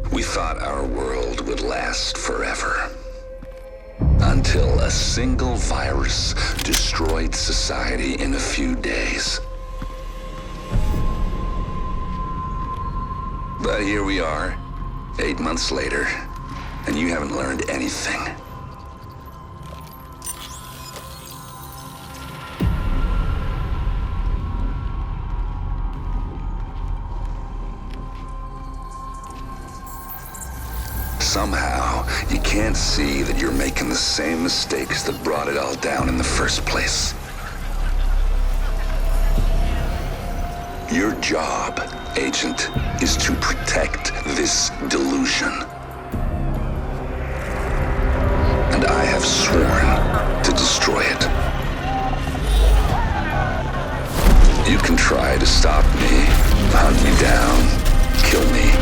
We thought our world would last forever. Until a single virus destroyed society in a few days. But here we are, 8 months later, and you haven't learned anything. Somehow, you can't see that you're making the same mistakes that brought it all down in the first place. Your job, Agent, is to protect this delusion. And I have sworn to destroy it. You can try to stop me, hunt me down, kill me.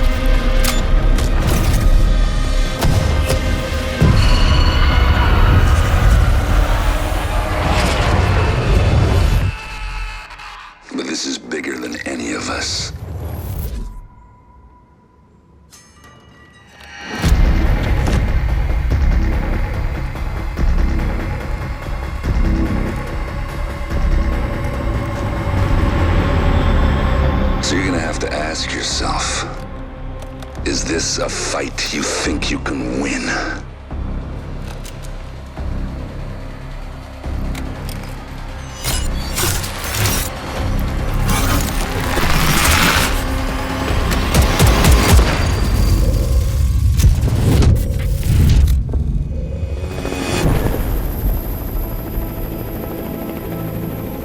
This is bigger than any of us. So you're gonna have to ask yourself, is this a fight you think you can win?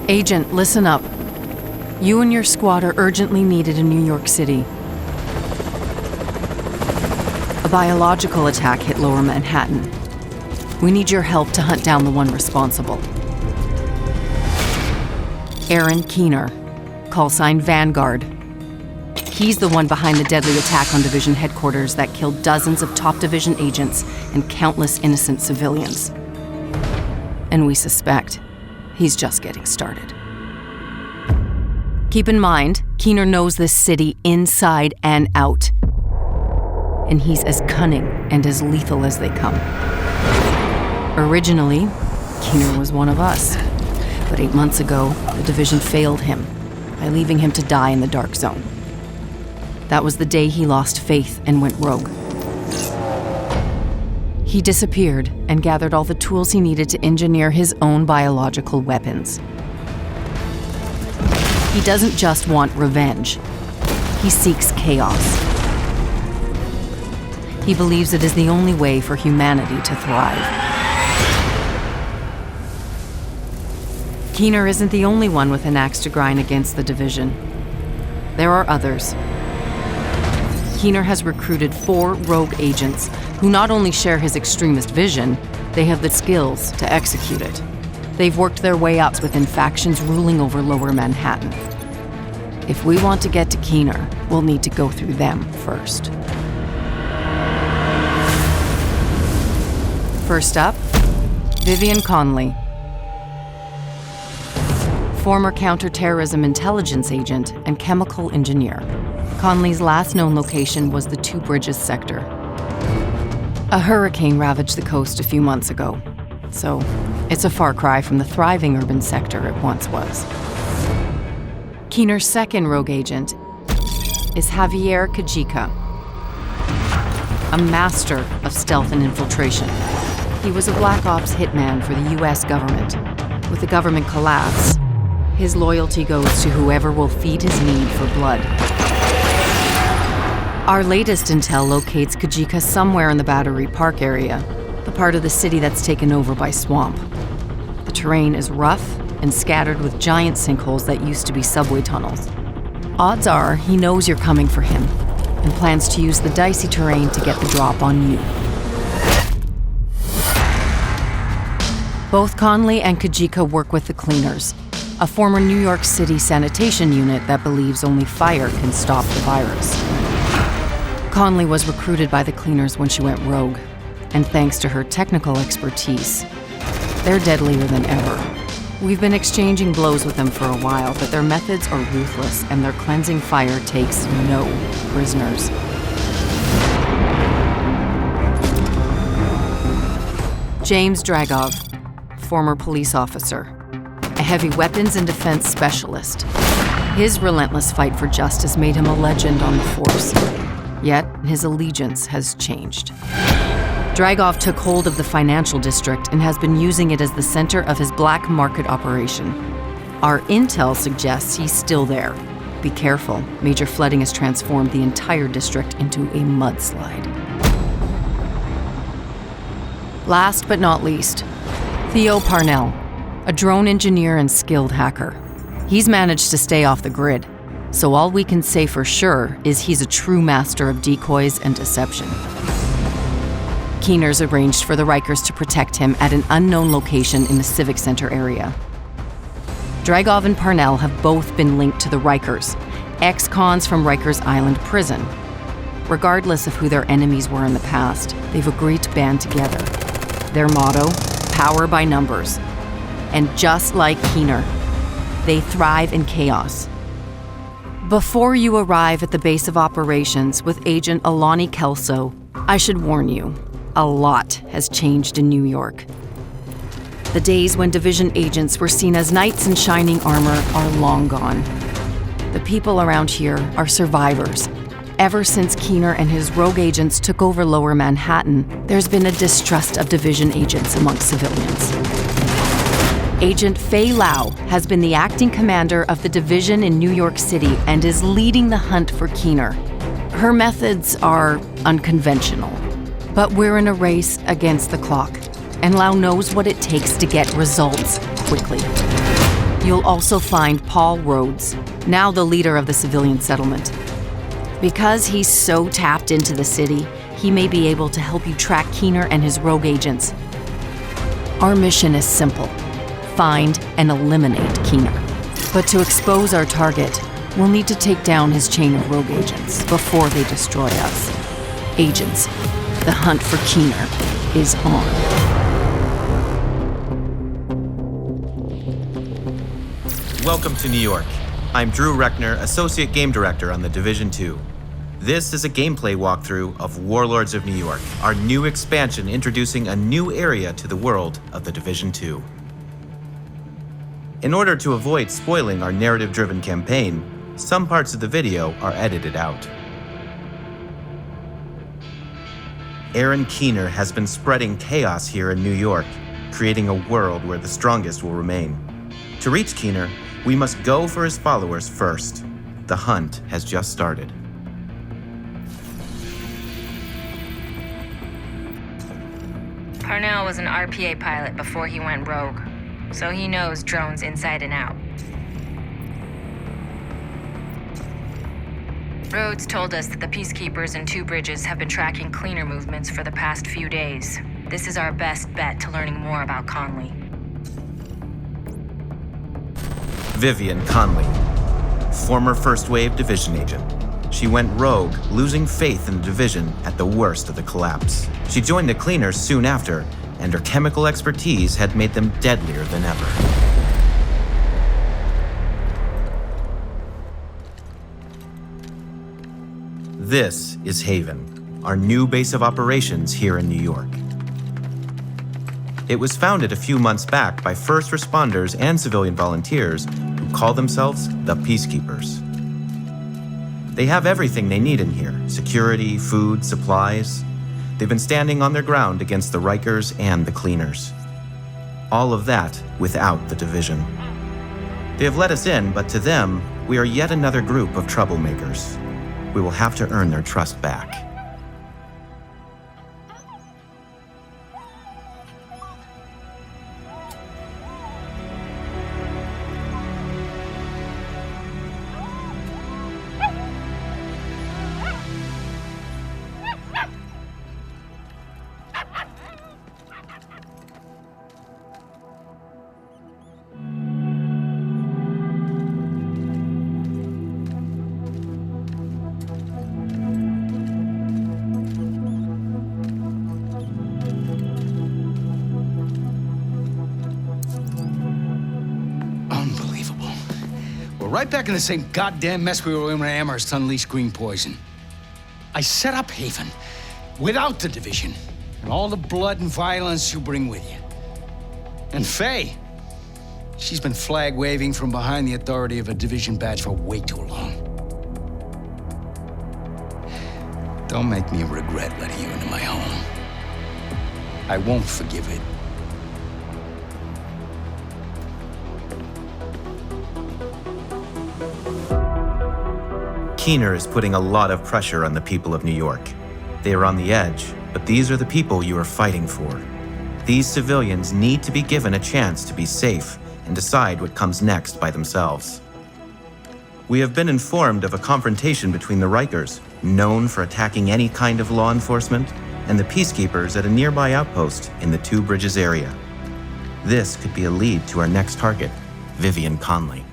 Agent, listen up. You and your squad are urgently needed in New York City. A biological attack hit Lower Manhattan. We need your help to hunt down the one responsible. Aaron Keener, Callsign Vanguard. He's the one behind the deadly attack on Division headquarters that killed dozens of top Division agents and countless innocent civilians. And we suspect he's just getting started. Keep in mind, Keener knows this city inside and out. And he's as cunning and as lethal as they come. Originally, Keener was one of us. But 8 months ago, the Division failed him by leaving him to die in the Dark Zone. That was the day he lost faith and went rogue. He disappeared and gathered all the tools he needed to engineer his own biological weapons. He doesn't just want revenge. He seeks chaos. He believes it is the only way for humanity to thrive. Keener isn't the only one with an axe to grind against the Division. There are others. Keener has recruited 4 rogue agents who not only share his extremist vision, they have the skills to execute it. They've worked their way up within factions ruling over Lower Manhattan. If we want to get to Keener, we'll need to go through them first. First up, VIVIAN CONLEY. Former counterterrorism intelligence agent and chemical engineer. Conley's last known location was the Two Bridges sector. A hurricane ravaged the coast a few months ago, so it's a far cry from the thriving urban sector it once was. Keener's second rogue agent is Javier Kajika, a master of stealth and infiltration. He was a Black Ops hitman for the US government. With the government collapse, his loyalty goes to whoever will feed his need for blood. Our latest intel locates Kajika somewhere in the Battery Park area, the part of the city that's taken over by swamp. The terrain is rough and scattered with giant sinkholes that used to be subway tunnels. Odds are he knows you're coming for him and plans to use the dicey terrain to get the drop on you. Both Conley and Kajika work with the Cleaners, a former New York City sanitation unit that believes only fire can stop the virus. Conley was recruited by the Cleaners when she went rogue, and thanks to her technical expertise, they're deadlier than ever. We've been exchanging blows with them for a while, but their methods are ruthless and their cleansing fire takes no prisoners. James Dragov, former police officer, a heavy weapons and defense specialist. His relentless fight for justice made him a legend on the force. Yet, his allegiance has changed. Dragov took hold of the financial district and has been using it as the center of his black market operation. Our intel suggests he's still there. Be careful, major flooding has transformed the entire district into a mudslide. Last but not least, Theo Parnell, a drone engineer and skilled hacker. He's managed to stay off the grid, so all we can say for sure is he's a true master of decoys and deception. Keeners arranged for the Rikers to protect him at an unknown location in the Civic Center area. Dragov and Parnell have both been linked to the Rikers, ex-cons from Rikers Island prison. Regardless of who their enemies were in the past, they've agreed to band together. Their motto, power by numbers. And just like Keener, they thrive in chaos. Before you arrive at the base of operations with Agent Alani Kelso, I should warn you, a lot has changed in New York. The days when division agents were seen as knights in shining armor are long gone. The people around here are survivors. Ever since Keener and his rogue agents took over Lower Manhattan, there's been a distrust of division agents amongst civilians. Agent Fei Lau has been the acting commander of the division in New York City and is leading the hunt for Keener. Her methods are unconventional, but we're in a race against the clock, and Lau knows what it takes to get results quickly. You'll also find Paul Rhodes, now the leader of the civilian settlement. Because he's so tapped into the city, he may be able to help you track Keener and his rogue agents. Our mission is simple: find and eliminate Keener. But to expose our target, we'll need to take down his chain of rogue agents before they destroy us. Agents, the hunt for Keener is on. Welcome to New York. I'm Drew Reckner, Associate Game Director on the Division 2. This is a gameplay walkthrough of Warlords of New York, our new expansion introducing a new area to the world of the Division 2. In order to avoid spoiling our narrative-driven campaign, some parts of the video are edited out. Aaron Keener has been spreading chaos here in New York, creating a world where the strongest will remain. To reach Keener, we must go for his followers first. The hunt has just started. Parnell was an RPA pilot before he went rogue, so he knows drones inside and out. Rhodes told us that the Peacekeepers and Two Bridges have been tracking Cleaner movements for the past few days. This is our best bet to learning more about Conley. VIVIAN Conley, former First Wave Division agent. She went rogue, losing faith in the division at the worst of the collapse. She joined the Cleaners soon after, and her chemical expertise had made them deadlier than ever. This is Haven, our new base of operations here in New York. It was founded a few months back by first responders and civilian volunteers who call themselves the Peacekeepers. They have everything they need in here: security, food, supplies. They've been standing on their ground against the Rikers and the Cleaners. All of that without the division. They have let us in, but to them, we are yet another group of troublemakers. We will have to earn their trust back. right back in the same goddamn mess we were in when Amherst unleashed green poison. I set up Haven without the division and all the blood and violence you bring with you. And Faye, she's been flag-waving from behind the authority of a division badge for way too long. Don't make me regret letting you into my home. I won't forgive it. Keener is putting a lot of pressure on the people of New York. They are on the edge, but these are the people you are fighting for. These civilians need to be given a chance to be safe and decide what comes next by themselves. We have been informed of a confrontation between the Rikers, known for attacking any kind of law enforcement, and the peacekeepers at a nearby outpost in the Two Bridges area. This could be a lead to our next target, VIVIAN CONLEY.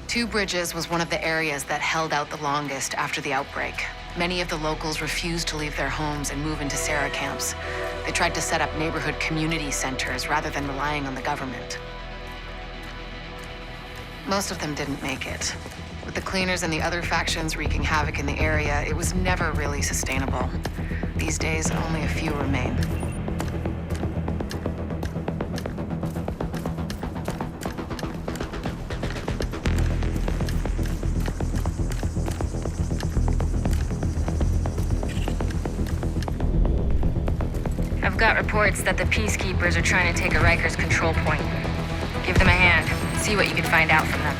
Two Bridges was one of the areas that held out the longest after the outbreak. Many of the locals refused to leave their homes and move into Sarah camps. They tried to set up neighborhood community centers rather than relying on the government. Most of them didn't make it. With the cleaners and the other factions wreaking havoc in the area, it was never really sustainable. These days, only a few remain. I've got reports that the peacekeepers are trying to take a Rikers control point. Give them a hand. See what you can find out from them.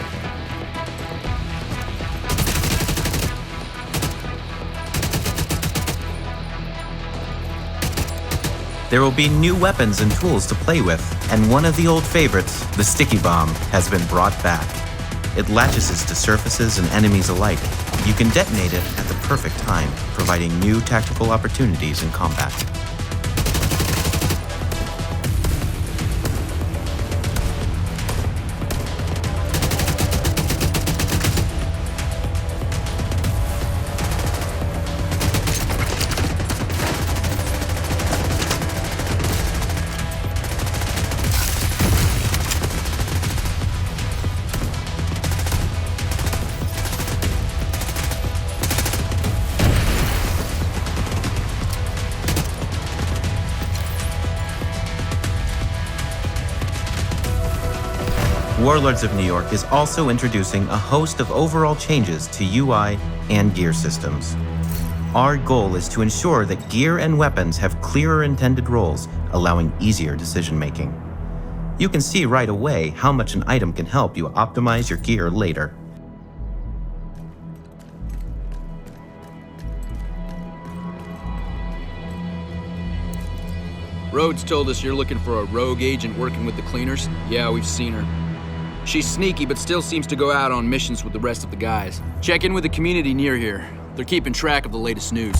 There will be new weapons and tools to play with, and one of the old favorites, the sticky bomb, has been brought back. It latches to surfaces and enemies alike. You can detonate it at the perfect time, providing new tactical opportunities in combat. Warlords of New York is also introducing a host of overall changes to UI and gear systems. Our goal is to ensure that gear and weapons have clearer intended roles, allowing easier decision-making. You can see right away how much an item can help you optimize your gear later. Rhodes told us you're looking for a rogue agent working with the cleaners. Yeah, we've seen her. She's sneaky, but still seems to go out on missions with the rest of the guys. Check in with the community near here. They're keeping track of the latest news.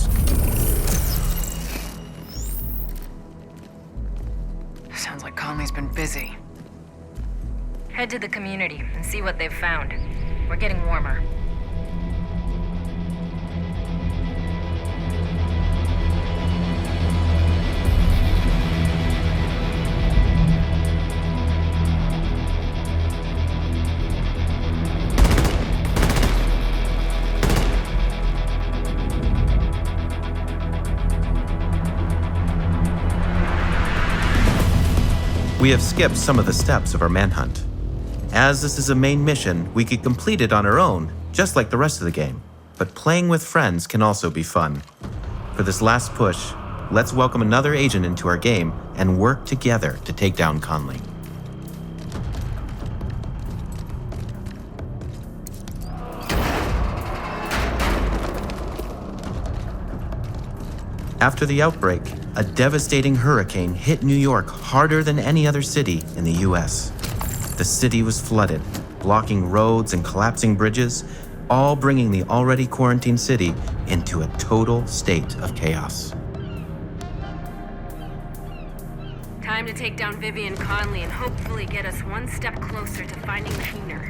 Sounds like Conley's been busy. Head to the community and see what they've found. We're getting warmer. We have skipped some of the steps of our manhunt. As this is a main mission, we could complete it on our own, just like the rest of the game. But playing with friends can also be fun. For this last push, let's welcome another agent into our game and work together to take down Conley. After the outbreak, a devastating hurricane hit New York harder than any other city in the US. The city was flooded, blocking roads and collapsing bridges, all bringing the already quarantined city into a total state of chaos. Time to take down VIVIAN CONLEY and hopefully get us one step closer to finding Keener.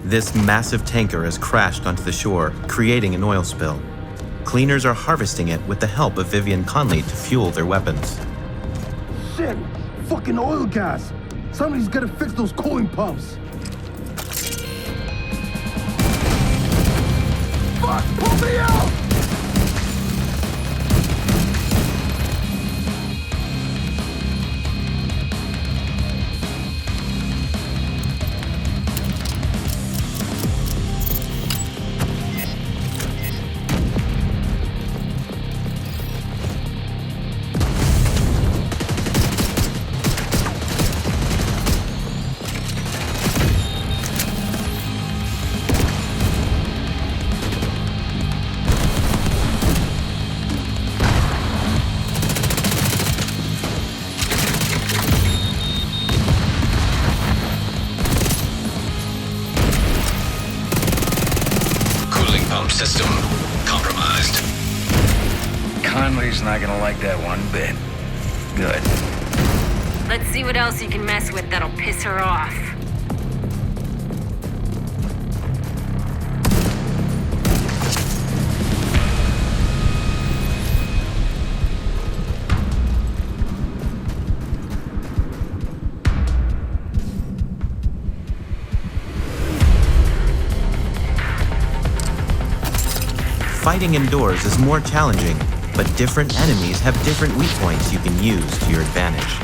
This massive tanker has crashed onto the shore, creating an oil spill. Cleaners are harvesting it with the help of VIVIAN CONLEY to fuel their weapons. Shit! Fucking oil gas! Somebody's gotta fix those cooling pumps. Fuck! Pull me out! System compromised. Conley's not gonna like that one bit. Good. Let's see what else you can mess with that'll piss her off. Fighting indoors is more challenging, but different enemies have different weak points you can use to your advantage.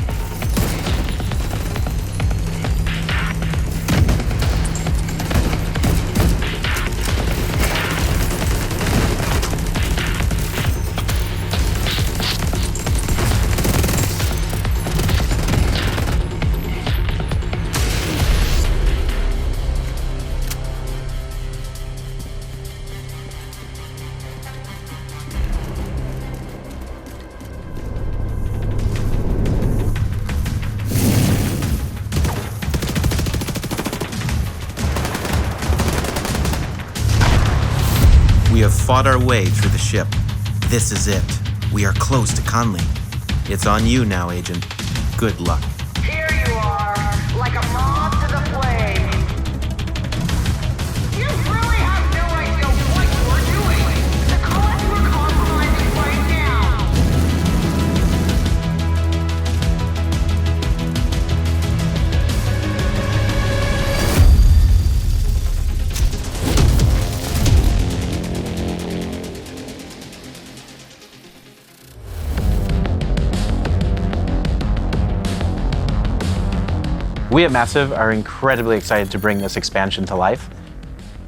We have fought our way through the ship. This is it. We are close to Conley. It's on you now, Agent. Good luck. Here you are, like a moth to the flame. You really have no idea what you're doing. The cause we're compromising right now. We at Massive are incredibly excited to bring this expansion to life.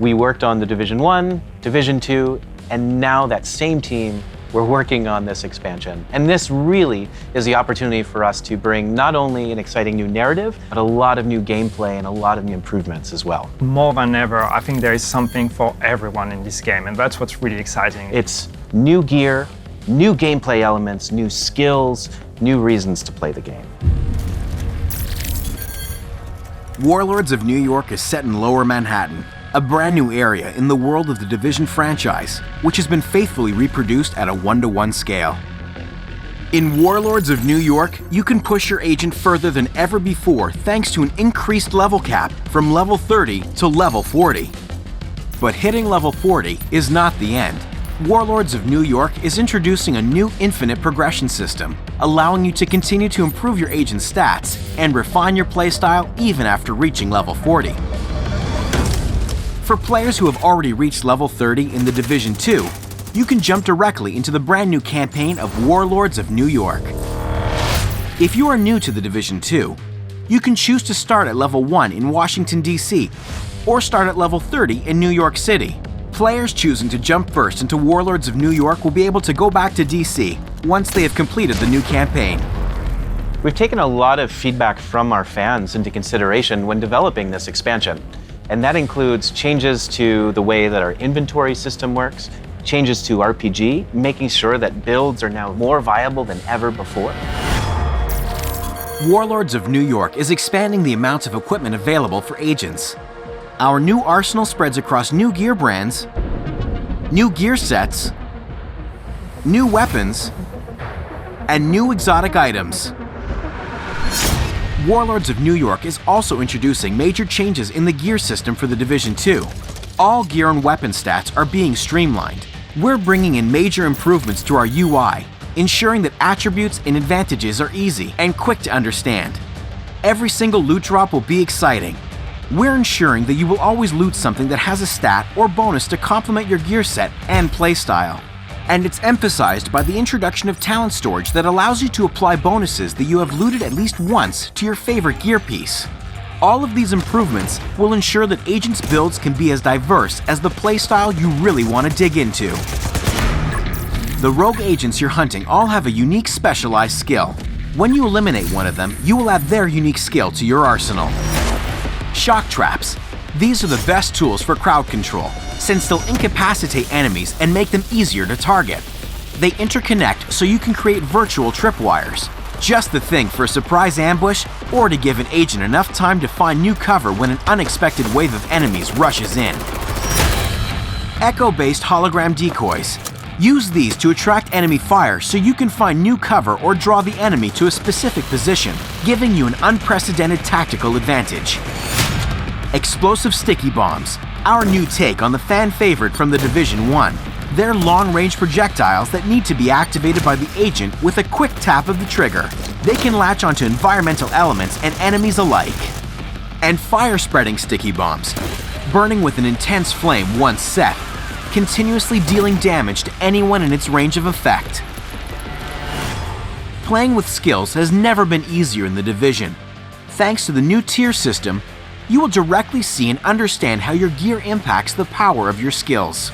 We worked on the Division 1, Division 2, and now that same team, we're working on this expansion. And this really is the opportunity for us to bring not only an exciting new narrative, but a lot of new gameplay and a lot of new improvements as well. More than ever, I think there is something for everyone in this game, and that's what's really exciting. It's new gear, new gameplay elements, new skills, new reasons to play the game. Warlords of New York is set in Lower Manhattan, a brand new area in the world of the Division franchise, which has been faithfully reproduced at a 1-to-1 scale. In Warlords of New York, you can push your agent further than ever before thanks to an increased level cap from level 30 to level 40. But hitting level 40 is not the end. Warlords of New York is introducing a new infinite progression system, allowing you to continue to improve your agent's stats and refine your playstyle even after reaching level 40. For players who have already reached level 30 in the Division 2, you can jump directly into the brand new campaign of Warlords of New York. If you are new to the Division 2, you can choose to start at level 1 in Washington, D.C., or start at level 30 in New York City. Players choosing to jump first into Warlords of New York will be able to go back to DC once they have completed the new campaign. We've taken a lot of feedback from our fans into consideration when developing this expansion, and that includes changes to the way that our inventory system works, changes to RPG, making sure that builds are now more viable than ever before. Warlords of New York is expanding the amounts of equipment available for agents. Our new arsenal spreads across new gear brands, new gear sets, new weapons, and new exotic items. Warlords of New York is also introducing major changes in the gear system for the Division 2. All gear and weapon stats are being streamlined. We're bringing in major improvements to our UI, ensuring that attributes and advantages are easy and quick to understand. Every single loot drop will be exciting. We're ensuring that you will always loot something that has a stat or bonus to complement your gear set and playstyle. And it's emphasized by the introduction of talent storage that allows you to apply bonuses that you have looted at least once to your favorite gear piece. All of these improvements will ensure that Agent's builds can be as diverse as the playstyle you really want to dig into. The rogue agents you're hunting all have a unique specialized skill. When you eliminate one of them, you will add their unique skill to your arsenal. Shock traps. These are the best tools for crowd control, since they'll incapacitate enemies and make them easier to target. They interconnect so you can create virtual tripwires. Just the thing for a surprise ambush or to give an agent enough time to find new cover when an unexpected wave of enemies rushes in. Echo-based hologram decoys. Use these to attract enemy fire so you can find new cover or draw the enemy to a specific position, giving you an unprecedented tactical advantage. Explosive sticky bombs, our new take on the fan favorite from the Division 1. They're long-range projectiles that need to be activated by the agent with a quick tap of the trigger. They can latch onto environmental elements and enemies alike. And fire-spreading sticky bombs, burning with an intense flame once set, continuously dealing damage to anyone in its range of effect. Playing with skills has never been easier in the Division. Thanks to the new tier system, you will directly see and understand how your gear impacts the power of your skills.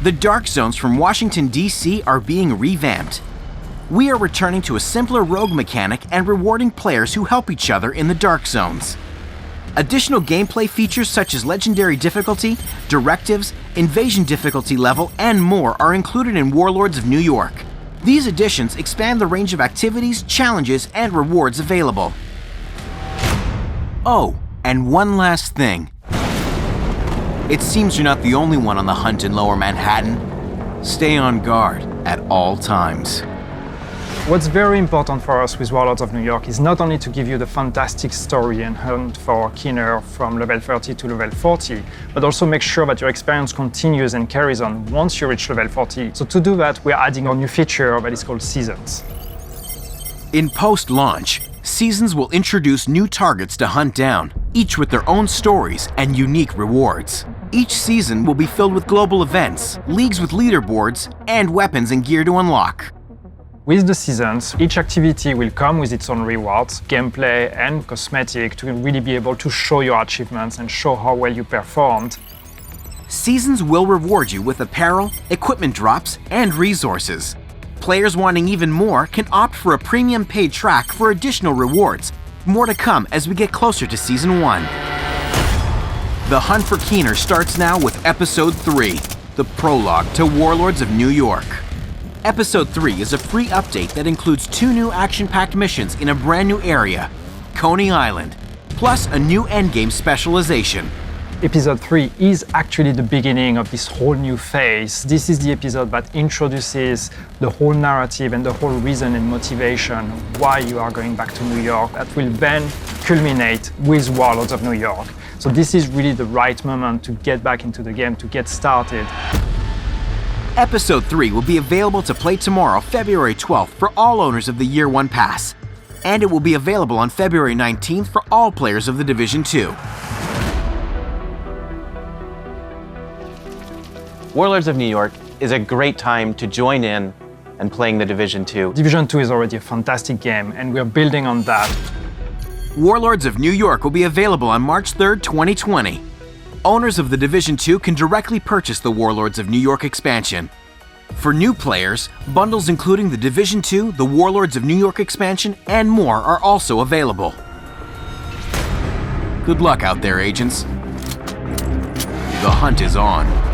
The Dark Zones from Washington, D.C. are being revamped. We are returning to a simpler rogue mechanic and rewarding players who help each other in the Dark Zones. Additional gameplay features such as legendary difficulty, directives, invasion difficulty level, and more are included in Warlords of New York. These additions expand the range of activities, challenges, and rewards available. Oh, and one last thing. It seems you're not the only one on the hunt in Lower Manhattan. Stay on guard at all times. What's very important for us with Warlords of New York is not only to give you the fantastic story and hunt for Keener from level 30 to level 40, but also make sure that your experience continues and carries on once you reach level 40. So to do that, we're adding a new feature that is called Seasons. In post-launch, Seasons will introduce new targets to hunt down, each with their own stories and unique rewards. Each season will be filled with global events, leagues with leaderboards, and weapons and gear to unlock. With the seasons, each activity will come with its own rewards, gameplay and cosmetic to really be able to show your achievements and show how well you performed. Seasons will reward you with apparel, equipment drops, and resources. Players wanting even more can opt for a premium paid track for additional rewards. More to come as we get closer to Season 1. The hunt for Keener starts now with Episode 3, the prologue to Warlords of New York. Episode 3 is a free update that includes 2 new action-packed missions in a brand new area, Coney Island, plus a new endgame specialization. Episode 3 is actually the beginning of this whole new phase. This is the episode that introduces the whole narrative and the whole reason and motivation why you are going back to New York that will then culminate with Warlords of New York. So this is really the right moment to get back into the game, to get started. Episode 3 will be available to play tomorrow, February 12th, for all owners of the Year 1 Pass. And it will be available on February 19th for all players of the Division 2. Warlords of New York is a great time to join in and playing the Division 2. Division 2 is already a fantastic game, and we're building on that. Warlords of New York will be available on March 3rd, 2020. Owners of the Division 2 can directly purchase the Warlords of New York expansion. For new players, bundles including the Division 2, the Warlords of New York expansion, and more are also available. Good luck out there, agents. The hunt is on.